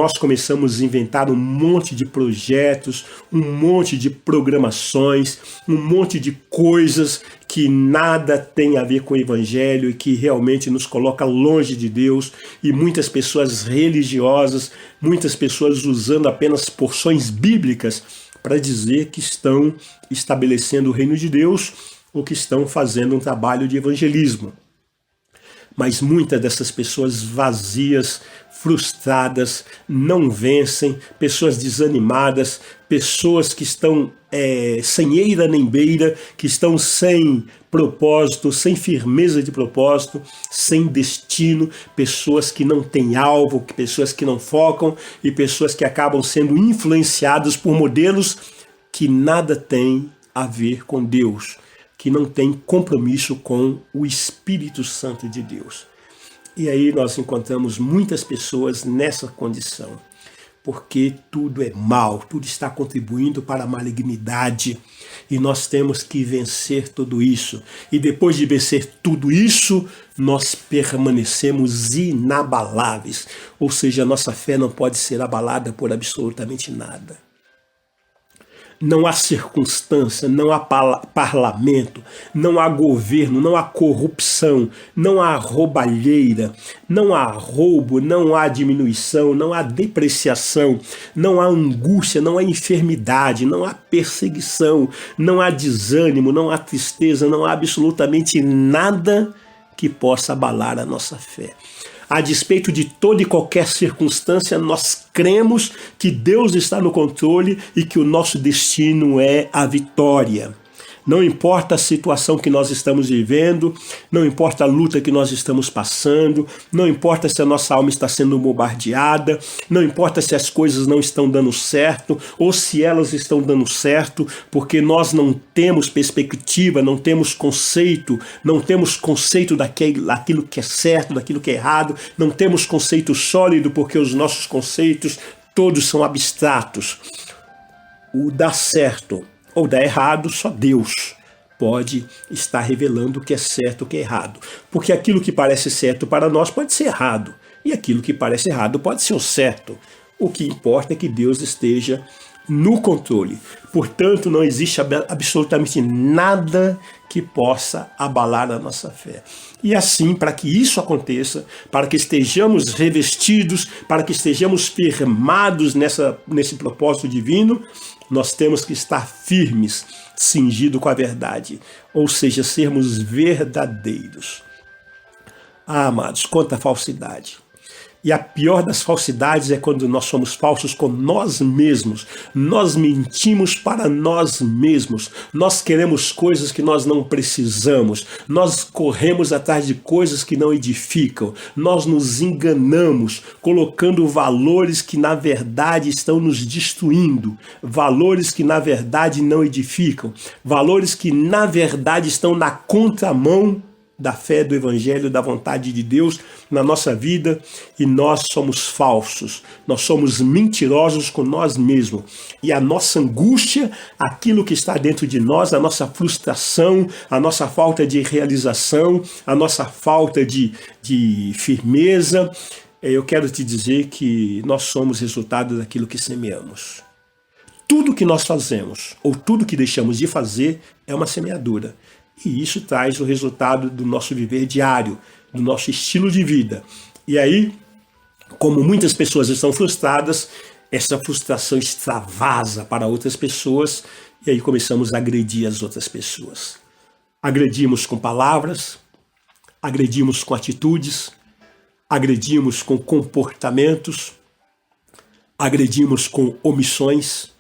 Nós começamos a inventar um monte de projetos, um monte de programações, um monte de coisas que nada tem a ver com o Evangelho e que realmente nos coloca longe de Deus, e muitas pessoas religiosas, muitas pessoas usando apenas porções bíblicas para dizer que estão estabelecendo o reino de Deus ou que estão fazendo um trabalho de evangelismo. Mas muitas dessas pessoas vazias, frustradas, não vencem, pessoas desanimadas, pessoas que estão sem eira nem beira, que estão sem propósito, sem firmeza de propósito, sem destino, pessoas que não têm alvo, pessoas que não focam e pessoas que acabam sendo influenciadas por modelos que nada têm a ver com Deus, que não tem compromisso com o Espírito Santo de Deus. E aí nós encontramos muitas pessoas nessa condição, porque tudo é mal, tudo está contribuindo para a malignidade, e nós temos que vencer tudo isso. E depois de vencer tudo isso, nós permanecemos inabaláveis, ou seja, a nossa fé não pode ser abalada por absolutamente nada. Não há circunstância, não há parlamento, não há governo, não há corrupção, não há roubalheira, não há roubo, não há diminuição, não há depreciação, não há angústia, não há enfermidade, não há perseguição, não há desânimo, não há tristeza, não há absolutamente nada que possa abalar a nossa fé. A despeito de toda e qualquer circunstância, nós cremos que Deus está no controle e que o nosso destino é a vitória. Não importa a situação que nós estamos vivendo, não importa a luta que nós estamos passando, não importa se a nossa alma está sendo bombardeada, não importa se as coisas não estão dando certo ou se elas estão dando certo, porque nós não temos perspectiva, não temos conceito daquilo que é certo, daquilo que é errado, não temos conceito sólido porque os nossos conceitos todos são abstratos. O dar certo ou dar errado, só Deus pode estar revelando o que é certo e o que é errado. Porque aquilo que parece certo para nós pode ser errado, e aquilo que parece errado pode ser o certo. O que importa é que Deus esteja no controle. Portanto, não existe absolutamente nada que possa abalar a nossa fé. E assim, para que isso aconteça, para que estejamos revestidos, para que estejamos firmados nesse propósito divino, nós temos que estar firmes, cingidos com a verdade, ou seja, sermos verdadeiros. Ah, amados, quanta falsidade. E a pior das falsidades é quando nós somos falsos com nós mesmos. Nós mentimos para nós mesmos. Nós queremos coisas que nós não precisamos. Nós corremos atrás de coisas que não edificam. Nós nos enganamos, colocando valores que na verdade estão nos destruindo. Valores que na verdade não edificam. Valores que na verdade estão na contramão da fé, do Evangelho, da vontade de Deus na nossa vida, e nós somos falsos, nós somos mentirosos com nós mesmos, e a nossa angústia, aquilo que está dentro de nós, a nossa frustração, a nossa falta de realização, a nossa falta de firmeza, eu quero te dizer que nós somos resultado daquilo que semeamos. Tudo que nós fazemos, ou tudo que deixamos de fazer, é uma semeadura. E isso traz o resultado do nosso viver diário, do nosso estilo de vida. E aí, como muitas pessoas estão frustradas, essa frustração extravasa para outras pessoas, e aí começamos a agredir as outras pessoas. Agredimos com palavras, agredimos com atitudes, agredimos com comportamentos, agredimos com omissões,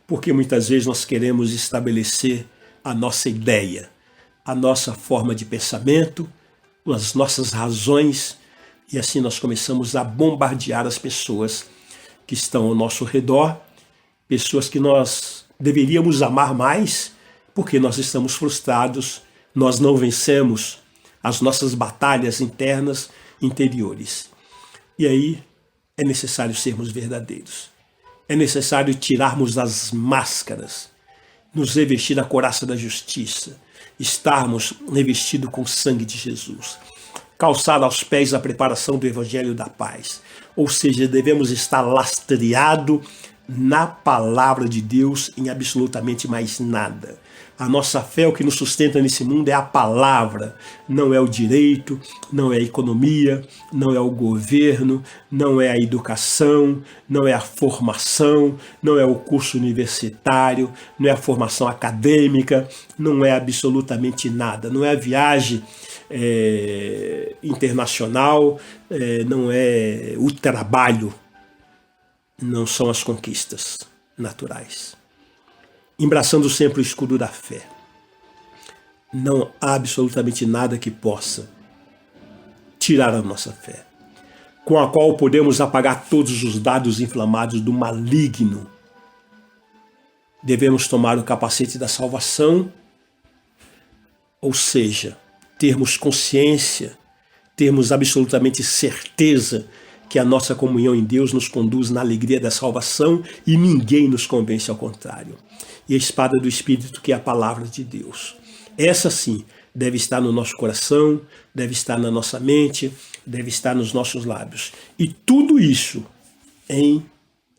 porque muitas vezes nós queremos estabelecer a nossa ideia, a nossa forma de pensamento, as nossas razões, e assim nós começamos a bombardear as pessoas que estão ao nosso redor, pessoas que nós deveríamos amar mais, porque nós estamos frustrados, nós não vencemos as nossas batalhas internas, interiores. E aí é necessário sermos verdadeiros. É necessário tirarmos as máscaras, nos revestir da couraça da justiça, estarmos revestidos com o sangue de Jesus. calçar aos pés a preparação do Evangelho da Paz. Ou seja, devemos estar lastreado na palavra de Deus em absolutamente mais nada. A nossa fé, o que nos sustenta nesse mundo é a palavra, não é o direito, não é a economia, não é o governo, não é a educação, não é a formação, não é o curso universitário, não é a formação acadêmica, não é absolutamente nada, não é a viagem internacional, não é o trabalho, não são as conquistas naturais. Embraçando sempre o escudo da fé. Não há absolutamente nada que possa tirar a nossa fé, com a qual podemos apagar todos os dados inflamados do maligno. Devemos tomar o capacete da salvação, ou seja, termos consciência, termos absolutamente certeza que a nossa comunhão em Deus nos conduz na alegria da salvação e ninguém nos convence ao contrário. E a espada do Espírito, que é a palavra de Deus. Essa sim deve estar no nosso coração, deve estar na nossa mente, deve estar nos nossos lábios. E tudo isso em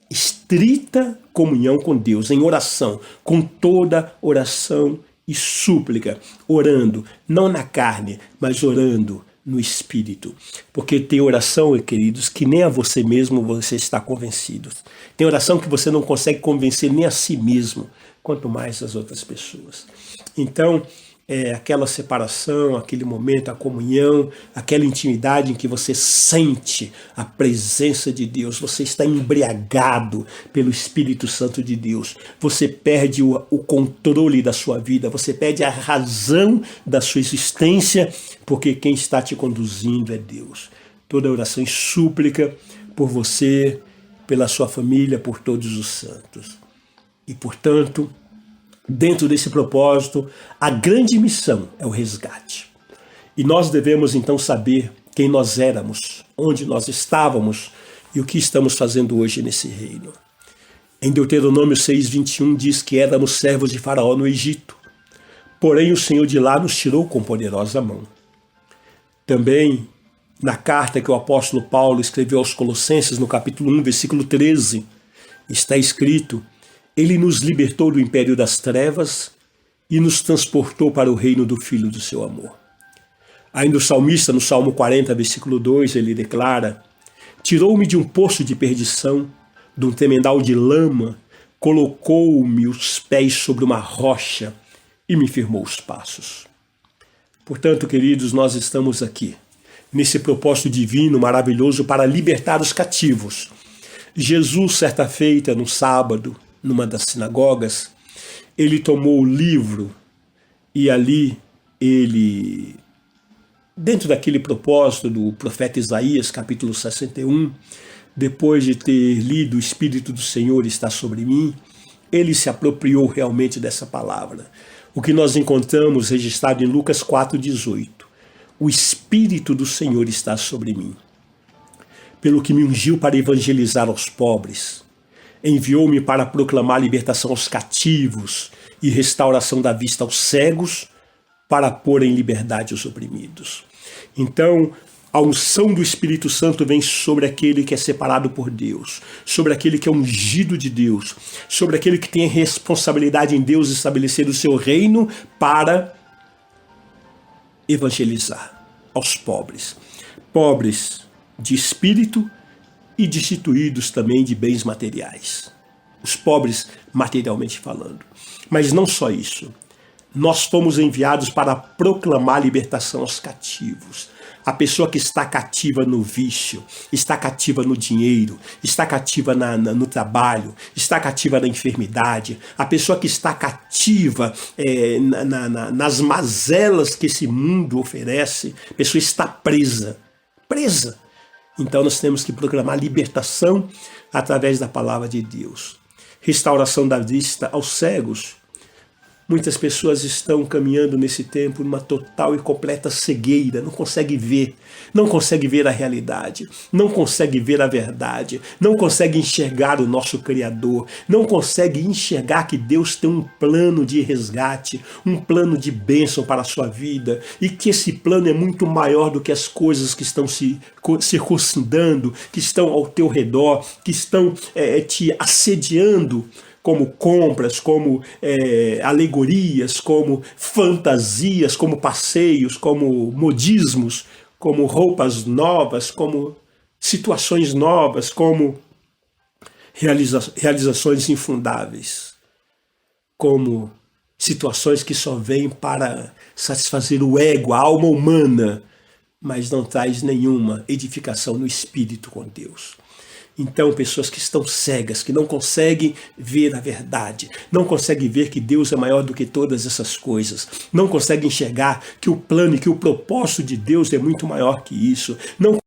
estrita comunhão com Deus, em oração, com toda oração e súplica, orando, não na carne, mas orando no Espírito. Porque tem oração, queridos, que nem a você mesmo você está convencido. Tem oração que você não consegue convencer nem a si mesmo, quanto mais as outras pessoas. Então, aquela separação, aquele momento, a comunhão, aquela intimidade em que você sente a presença de Deus, você está embriagado pelo Espírito Santo de Deus, você perde o controle da sua vida, você perde a razão da sua existência, porque quem está te conduzindo é Deus. Toda oração e súplica por você, pela sua família, por todos os santos. E, portanto, dentro desse propósito, a grande missão é o resgate. E nós devemos então saber quem nós éramos, onde nós estávamos e o que estamos fazendo hoje nesse reino. Em Deuteronômio 6:21 diz que éramos servos de Faraó no Egito, porém o Senhor de lá nos tirou com poderosa mão. Também na carta que o apóstolo Paulo escreveu aos Colossenses, no capítulo 1, versículo 13, está escrito: Ele nos libertou do império das trevas e nos transportou para o reino do Filho do seu amor. Ainda o salmista, no Salmo 40, versículo 2, ele declara: Tirou-me de um poço de perdição, de um tremendal de lama, colocou-me os pés sobre uma rocha e me firmou os passos. Portanto, queridos, nós estamos aqui, nesse propósito divino, maravilhoso, para libertar os cativos. Jesus, certa feita, no sábado, numa das sinagogas, ele tomou o livro e ali ele, dentro daquele propósito do profeta Isaías, capítulo 61, depois de ter lido o Espírito do Senhor está sobre mim, ele se apropriou realmente dessa palavra. O que nós encontramos registrado em Lucas 4,18. O Espírito do Senhor está sobre mim, pelo que me ungiu para evangelizar aos pobres. Enviou-me para proclamar libertação aos cativos e restauração da vista aos cegos, para pôr em liberdade os oprimidos. Então, a unção do Espírito Santo vem sobre aquele que é separado por Deus, sobre aquele que é ungido de Deus, sobre aquele que tem responsabilidade em Deus estabelecer o seu reino para evangelizar aos pobres. Pobres de espírito e destituídos também de bens materiais. Os pobres materialmente falando. Mas não só isso. Nós fomos enviados para proclamar a libertação aos cativos. A pessoa que está cativa no vício, está cativa no dinheiro, está cativa no trabalho, está cativa na enfermidade, a pessoa que está cativa nas mazelas que esse mundo oferece, a pessoa está presa. Então nós temos que proclamar libertação através da palavra de Deus. Restauração da vista aos cegos. Muitas pessoas estão caminhando nesse tempo numa total e completa cegueira, não consegue ver a realidade, não consegue ver a verdade, não consegue enxergar o nosso Criador, não consegue enxergar que Deus tem um plano de resgate, um plano de bênção para a sua vida, e que esse plano é muito maior do que as coisas que estão se circundando, que estão ao teu redor, que estão te assediando, como compras, como alegorias, como fantasias, como passeios, como modismos, como roupas novas, como situações novas, como realizações infundáveis, como situações que só vêm para satisfazer o ego, a alma humana, mas não traz nenhuma edificação no espírito com Deus. Então, pessoas que estão cegas, que não conseguem ver a verdade, não conseguem ver que Deus é maior do que todas essas coisas, não conseguem enxergar que o plano e que o propósito de Deus é muito maior que isso, não